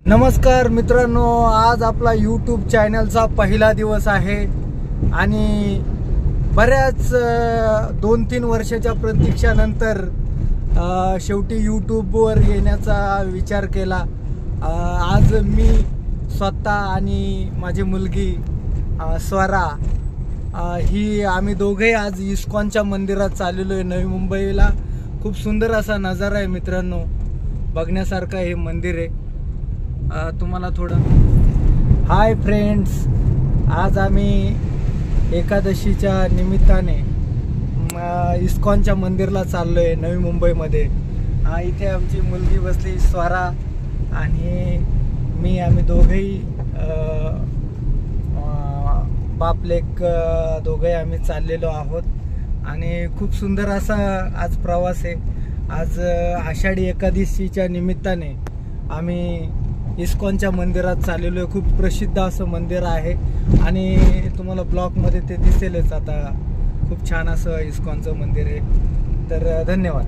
नमस्कार मित्रांनो, आज आपला यूट्यूब चॅनलचा पहिला दिवस आहे आणि बऱ्याच 2-3 वर्षाच्या प्रतीक्षेनंतर शेवटी यूट्यूबवर येण्याचा विचार केला। आज मी स्वतः आणि माझी मुलगी स्वरा ही आम्ही दोघे आज इस्कॉनच्या मंदिरात चाललेलो आहे नवी मुंबईला। खूप सुंदर असा नजारा आहे मित्रांनो, बघण्यासारखं हे मंदिर आहे। तुम्हाला थोडं हाय फ्रेंड्स, आज आम्ही एकादशीच्या निमित्ताने इस्कॉनच्या मंदिरला चाललो आहे नवी मुंबईमध्ये। इथे आमची मुलगी बसली स्वरा आणि मी, आम्ही दोघेही बाप लेक दोघे आम्ही चाललेलो आहोत आणि खूप सुंदर असा आज प्रवास आहे। आज आषाढी एकादशीच्या निमित्ताने आम्ही इस्कॉनच्या मंदिरात चाललेलो आहे। खूप प्रसिद्ध असं मंदिर आहे आणि तुम्हाला ब्लॉगमध्ये ते दिसेलच। आता खूप छान असं इस्कॉनचं मंदिर आहे। तर धन्यवाद।